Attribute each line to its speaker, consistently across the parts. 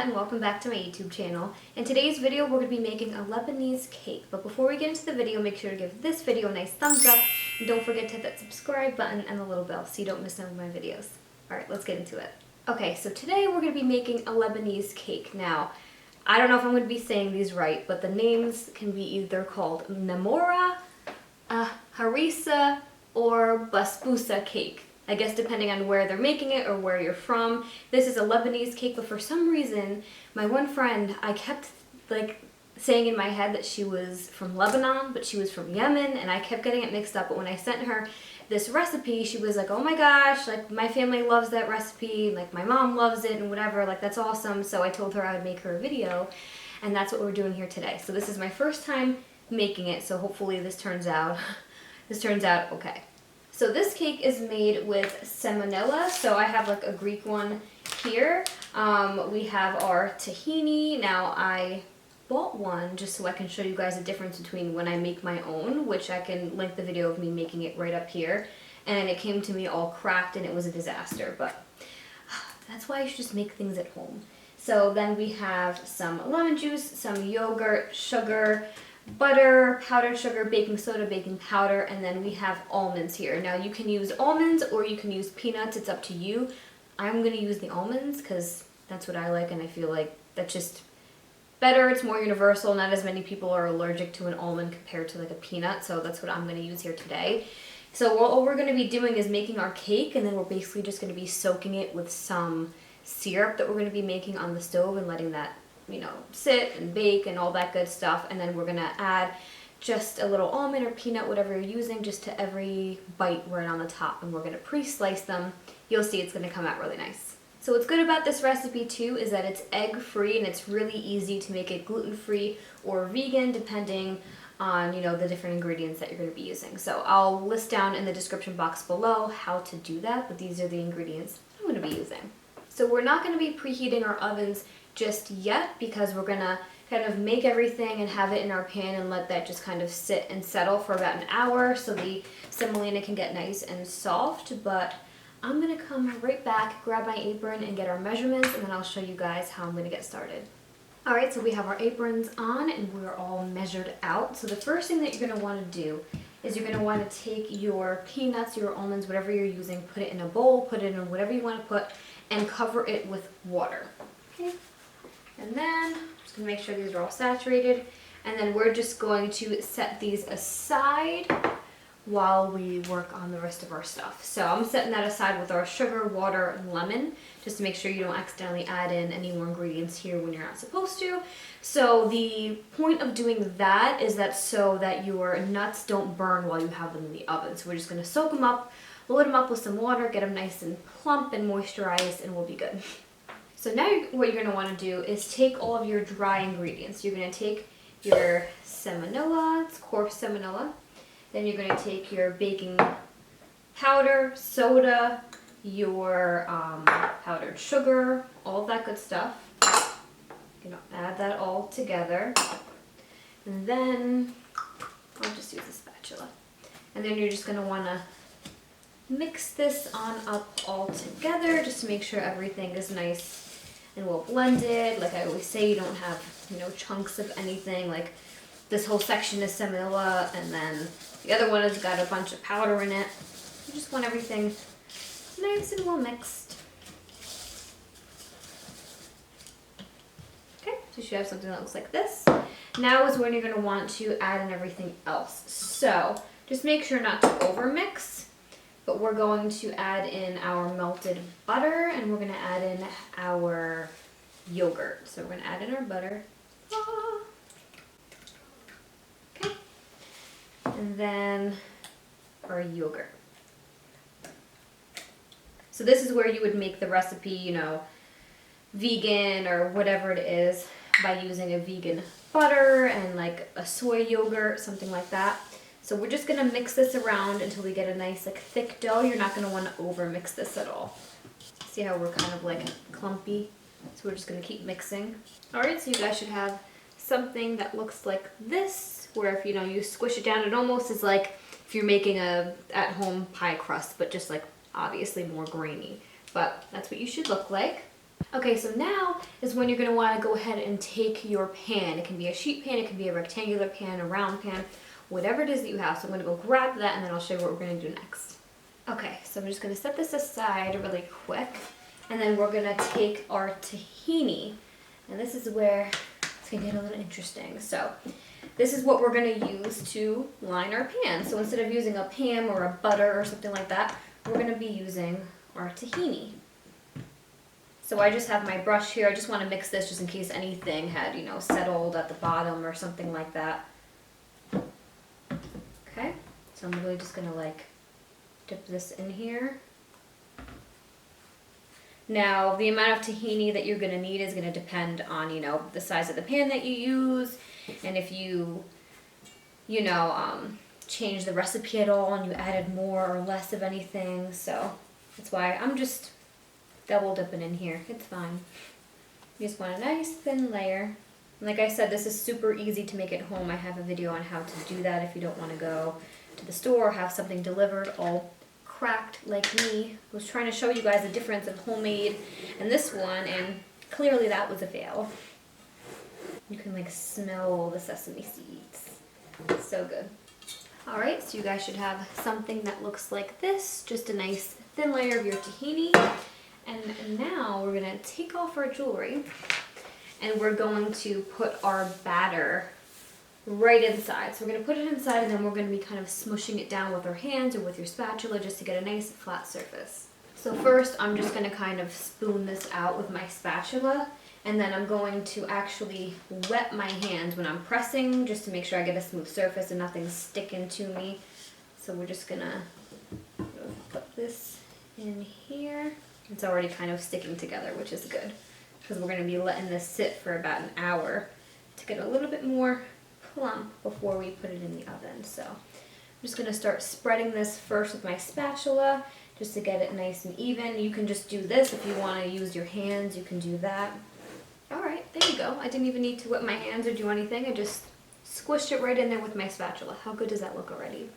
Speaker 1: and welcome back to my YouTube channel. In today's video we're going to be making a Lebanese cake, but before we get into the video make sure to give this video a nice thumbs up and don't forget to hit that subscribe button and the little bell so you don't miss none of my videos. Alright, let's get into it. Okay, so today we're going to be making a Lebanese cake. Now, I don't know if I'm going to be saying these right, but the names can be either called Namoura, Harisa, or Basbousa Cake. I guess depending on where they're making it or where you're from. This is a Lebanese cake, but for some reason, my one friend, I kept saying in my head that she was from Lebanon, but she was from Yemen, and I kept getting it mixed up. But when I sent her this recipe, she was like, oh my gosh, like my family loves that recipe, like my mom loves it and whatever, like that's awesome. So I told her I would make her a video, and that's what we're doing here today. So this is my first time making it, so hopefully this turns out okay. So this cake is made with semolina. So I have like a Greek one here. We have our tahini. Now I bought one just so I can show you guys the difference between when I make my own, which I can link the video of me making it right up here. And it came to me all cracked and it was a disaster, but that's why you should just make things at home. So then we have some lemon juice, some yogurt, sugar, butter, powdered sugar, baking soda, baking powder, and then we have almonds here. Now you can use almonds or you can use peanuts, it's up to you. I'm going to use the almonds because that's what I like and I feel like that's just better, it's more universal, not as many people are allergic to an almond compared to like a peanut, so that's what I'm going to use here today. So all we're going to be doing is making our cake, and then we're basically just going to be soaking it with some syrup that we're going to be making on the stove and letting that, you know, sit and bake and all that good stuff. And then we're gonna add just a little almond or peanut, whatever you're using, just to every bite right on the top, and we're gonna pre-slice them. You'll see it's gonna come out really nice. So what's good about this recipe too is that it's egg-free and it's really easy to make it gluten-free or vegan depending on, you know, the different ingredients that you're gonna be using. So I'll list down in the description box below how to do that, but these are the ingredients I'm gonna be using. So we're not gonna be preheating our ovens just yet because we're gonna kind of make everything and have it in our pan and let that just kind of sit and settle for about an hour so the semolina can get nice and soft. But I'm gonna come right back, grab my apron and get our measurements, and then I'll show you guys how I'm gonna get started. Alright, so we have our aprons on and we're all measured out. So the first thing that you're gonna wanna do is you're gonna wanna take your peanuts, your almonds, whatever you're using, put it in a bowl, put it in whatever you wanna put, and cover it with water. Okay. And then, just going to make sure these are all saturated, and then we're just going to set these aside while we work on the rest of our stuff. So I'm setting that aside with our sugar, water, and lemon, just to make sure you don't accidentally add in any more ingredients here when you're not supposed to. So the point of doing that is that so that your nuts don't burn while you have them in the oven. So we're just going to soak them up, load them up with some water, get them nice and plump and moisturized, and we'll be good. So now what you're going to want to do is take all of your dry ingredients. You're going to take your semolina, it's coarse semolina. Then you're going to take your baking powder, soda, your powdered sugar, all of that good stuff. You're going to add that all together. And then, I'll just use a spatula. And then you're just going to want to mix this on up all together just to make sure everything is nice and well blended. Like I always say, you don't have, you know, chunks of anything. Like this whole section is semolina and then the other one has got a bunch of powder in it. You just want everything nice and well mixed. Okay, so you should have something that looks like this. Now is when you're going to want to add in everything else. So just make sure not to overmix. But we're going to add in our melted butter and we're going to add in our yogurt. So we're going to add in our butter. Okay. And then our yogurt. So this is where you would make the recipe, you know, vegan or whatever it is by using a vegan butter and like a soy yogurt, something like that. So we're just going to mix this around until we get a nice like thick dough. You're not going to want to over mix this at all. See how we're kind of like clumpy? So we're just going to keep mixing. Alright, so you guys should have something that looks like this, where if you know you squish it down, it almost is like if you're making a at-home pie crust, but just like obviously more grainy. But that's what you should look like. Okay, so now is when you're going to want to go ahead and take your pan. It can be a sheet pan, it can be a rectangular pan, a round pan, whatever it is that you have. So I'm going to go grab that and then I'll show you what we're going to do next. Okay, so I'm just going to set this aside really quick, and then we're going to take our tahini, and this is where it's going to get a little interesting. So this is what we're going to use to line our pan. So instead of using a Pam or a butter or something like that, we're going to be using our tahini. So I just have my brush here. I just want to mix this just in case anything had, you know, settled at the bottom or something like that. Okay, so I'm really just going to like dip this in here. Now, the amount of tahini that you're going to need is going to depend on, you know, the size of the pan that you use, and if you change the recipe at all and you added more or less of anything. So that's why I'm just double dipping in here. It's fine. You just want a nice thin layer. And like I said, this is super easy to make at home. I have a video on how to do that if you don't want to go to the store or have something delivered all cracked like me. I was trying to show you guys the difference of homemade and this one, and clearly that was a fail. You can like smell the sesame seeds. It's so good. Alright, so you guys should have something that looks like this, just a nice thin layer of your tahini. And now we're going to take off our jewelry and we're going to put our batter right inside. So we're going to put it inside, and then we're going to be kind of smushing it down with our hands or with your spatula just to get a nice flat surface. So first I'm just going to kind of spoon this out with my spatula, and then I'm going to actually wet my hands when I'm pressing just to make sure I get a smooth surface and nothing's sticking to me. So we're just going to put this in here. It's already kind of sticking together, which is good, because we're going to be letting this sit for about an hour to get a little bit more plump before we put it in the oven. So I'm just going to start spreading this first with my spatula just to get it nice and even. You can just do this if you want to use your hands, you can do that. Alright, there you go. I didn't even need to wet my hands or do anything. I just squished it right in there with my spatula. How good does that look already?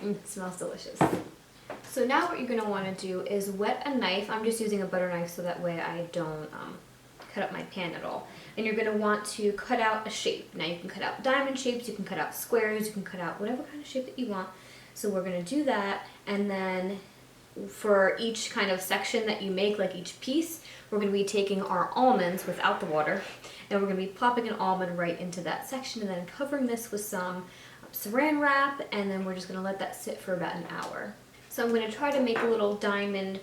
Speaker 1: It smells delicious. So now what you're going to want to do is wet a knife. I'm just using a butter knife so that way I don't cut up my pan at all. And you're going to want to cut out a shape. Now you can cut out diamond shapes, you can cut out squares, you can cut out whatever kind of shape that you want. So we're going to do that, and then for each kind of section that you make, like each piece, we're going to be taking our almonds without the water, and we're going to be plopping an almond right into that section and then covering this with some saran wrap, and then we're just going to let that sit for about an hour. So I'm going to try to make a little diamond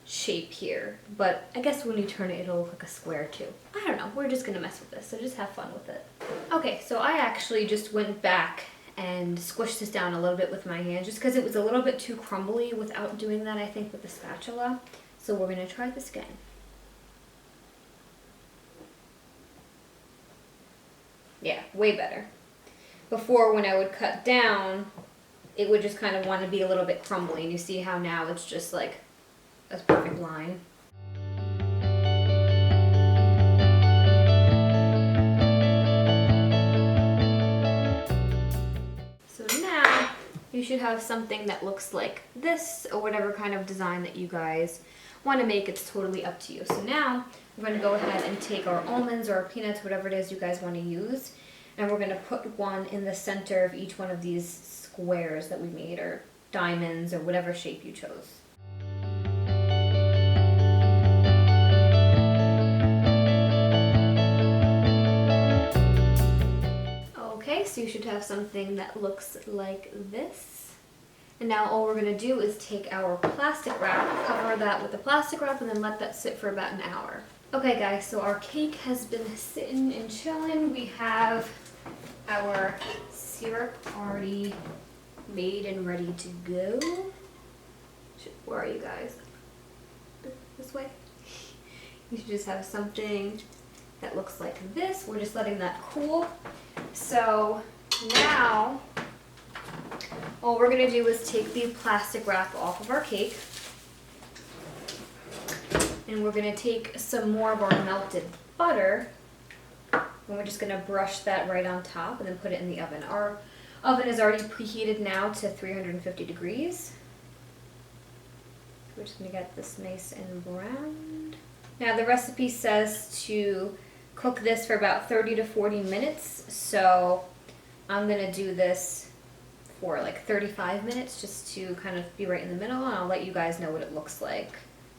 Speaker 1: shape here, but I guess when you turn it, it'll look like a square too. I don't know, we're just gonna mess with this, so just have fun with it. Okay, so I actually just went back and squished this down a little bit with my hand just because it was a little bit too crumbly without doing that, I think, with the spatula. So we're gonna try this again. Yeah, way better. Before, when I would cut down, it would just kind of want to be a little bit crumbly, and you see how now it's just like a perfect line. So now you should have something that looks like this, or whatever kind of design that you guys want to make. It's totally up to you. So now we're going to go ahead and take our almonds or our peanuts, whatever it is you guys want to use, and we're going to put one in the center of each one of these squares that we made, or diamonds, or whatever shape you chose. Okay, so you should have something that looks like this. And now all we're going to do is take our plastic wrap, cover that with the plastic wrap, and then let that sit for about an hour. Okay guys, so our cake has been sitting and chilling. We have our syrup already made and ready to go. Where are you guys? This way? You should just have something that looks like this. We're just letting that cool. So now all we're going to do is take the plastic wrap off of our cake, and we're going to take some more of our melted butter, and we're just going to brush that right on top and then put it in the oven. Our oven is already preheated now to 350 degrees. We're just going to get this nice and browned. Now the recipe says to cook this for about 30 to 40 minutes, so I'm gonna do this for like 35 minutes just to kind of be right in the middle, and I'll let you guys know what it looks like.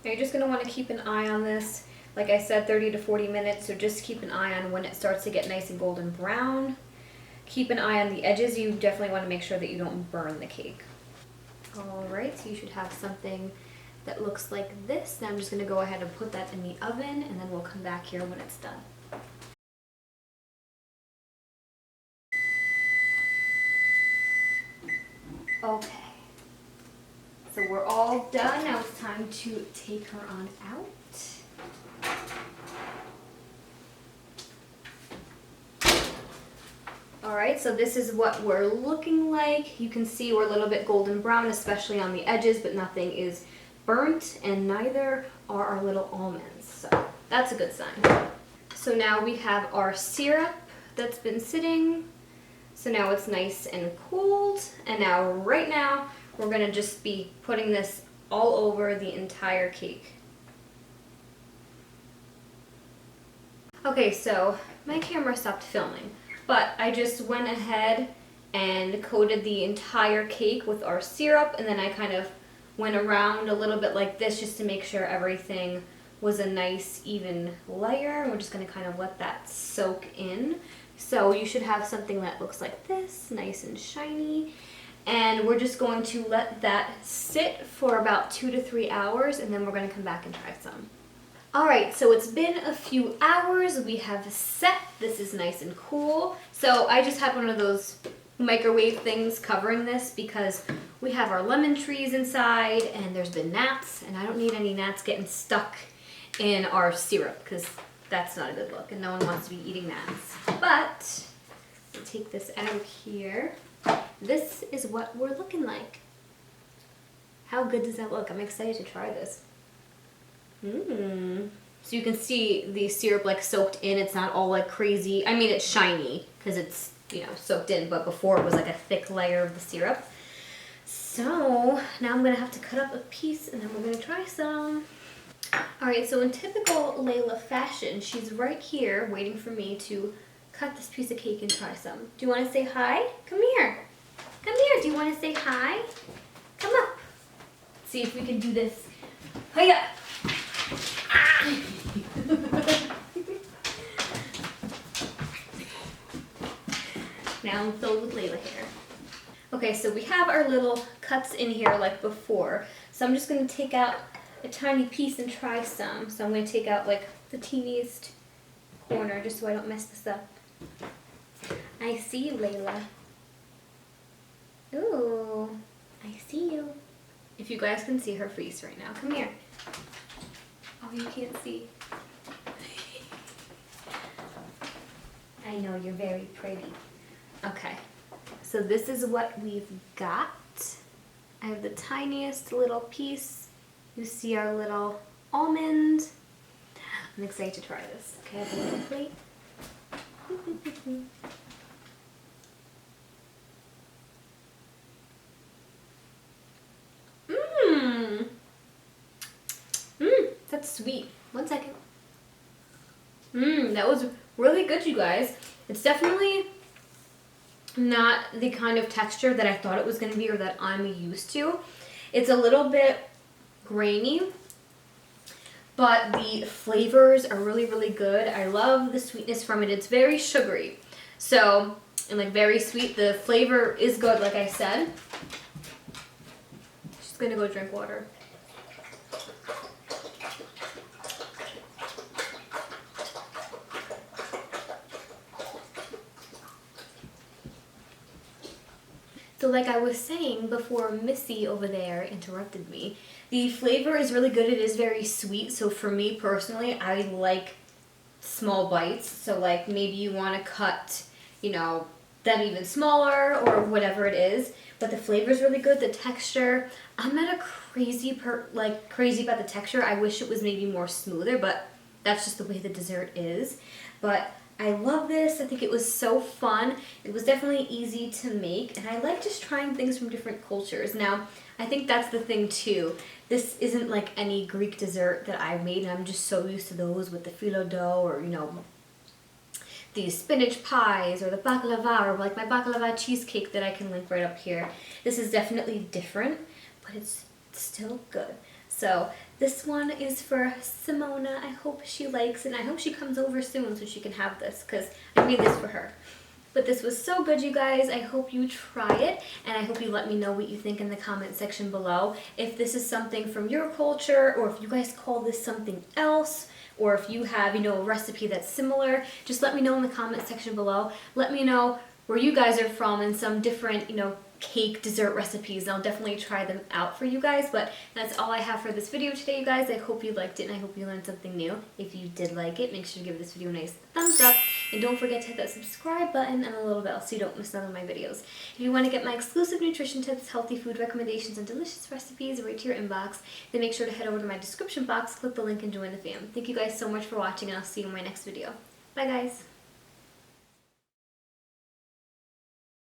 Speaker 1: Now you're just gonna wanna keep an eye on this. Like I said, 30 to 40 minutes, so just keep an eye on when it starts to get nice and golden brown. Keep an eye on the edges. You definitely wanna make sure that you don't burn the cake. All right, so you should have something that looks like this. Now I'm just gonna go ahead and put that in the oven, and then we'll come back here when it's done. Okay, so we're all done. Now it's time to take her on out. All right, so this is what we're looking like. You can see we're a little bit golden brown, especially on the edges, but nothing is burnt, and neither are our little almonds. So that's a good sign. So now we have our syrup that's been sitting. So now it's nice and cooled. And now, right now, we're gonna just be putting this all over the entire cake. Okay, so my camera stopped filming, but I just went ahead and coated the entire cake with our syrup, and then I kind of went around a little bit like this just to make sure everything was a nice even layer. We're just gonna kind of let that soak in. So you should have something that looks like this, nice and shiny. And we're just going to let that sit for about 2 to 3 hours, and then we're gonna come back and try some. All right, so it's been a few hours. We have set. This is nice and cool. So I just had one of those microwave things covering this because we have our lemon trees inside, and there's been gnats, and I don't need any gnats getting stuck in our syrup because that's not a good look, and no one wants to be eating gnats. But we'll take this out here. This is what we're looking like. How good does that look? I'm excited to try this. So you can see the syrup like soaked in. It's not all like crazy. I mean, it's shiny because it's, you know, soaked in, but before it was like a thick layer of the syrup. So now I'm gonna have to cut up a piece, and then we're gonna try some. All right, so in typical Layla fashion, she's right here waiting for me to cut this piece of cake and try some. Do you want to say hi? Come here. Come here. Do you want to say hi? Come up. Let's see if we can do this. Hiya. Ah. Now I'm filled with Layla hair. Okay, so we have our little cuts in here like before. So I'm just going to take out a tiny piece and try some. So I'm going to take out like the teeniest corner just so I don't mess this up. I see you, Layla. Ooh, I see you. If you guys can see her face right now, come here. Oh, you can't see. I know, you're very pretty. Okay, so this is what we've got. I have the tiniest little piece. You see our little almond. I'm excited to try this. Okay, I have a little plate. That's sweet. 1 second. That was really good, you guys. It's definitely not the kind of texture that I thought it was going to be or that I'm used to. It's a little bit grainy, but the flavors are really, really good. I love the sweetness from it. It's very sugary, so, and like very sweet. The flavor is good, like I said. Just gonna go drink water. So like I was saying before Missy over there interrupted me, the flavor is really good. It is very sweet. So for me personally, I like small bites. So like maybe you want to cut, you know, them even smaller or whatever it is. But the flavor is really good. The texture, I'm not a crazy about the texture. I wish it was maybe more smoother, but that's just the way the dessert is. But I love this. I think it was so fun. It was definitely easy to make, and I like just trying things from different cultures. Now, I think that's the thing too. This isn't like any Greek dessert that I've made, and I'm just so used to those with the phyllo dough, or these spinach pies, or the baklava, or like my baklava cheesecake that I can link right up here. This is definitely different, but it's still good. So this one is for Simona. I hope she likes it, and I hope she comes over soon so she can have this, because I made this for her. But this was so good, you guys. I hope you try it, and I hope you let me know what you think in the comment section below. If this is something from your culture, or if you guys call this something else, or if you have, a recipe that's similar, just let me know in the comment section below. Let me know where you guys are from and some different, cake dessert recipes. I'll definitely try them out for you guys, but that's all I have for this video today, you guys. I hope you liked it, and I hope you learned something new. If you did like it, make sure to give this video a nice thumbs up, and don't forget to hit that subscribe button and the little bell so you don't miss none of my videos. If you want to get my exclusive nutrition tips, healthy food recommendations, and delicious recipes right to your inbox, then make sure to head over to my description box, click the link, and join the fam. Thank you guys so much for watching, and I'll see you in my next video. Bye, guys.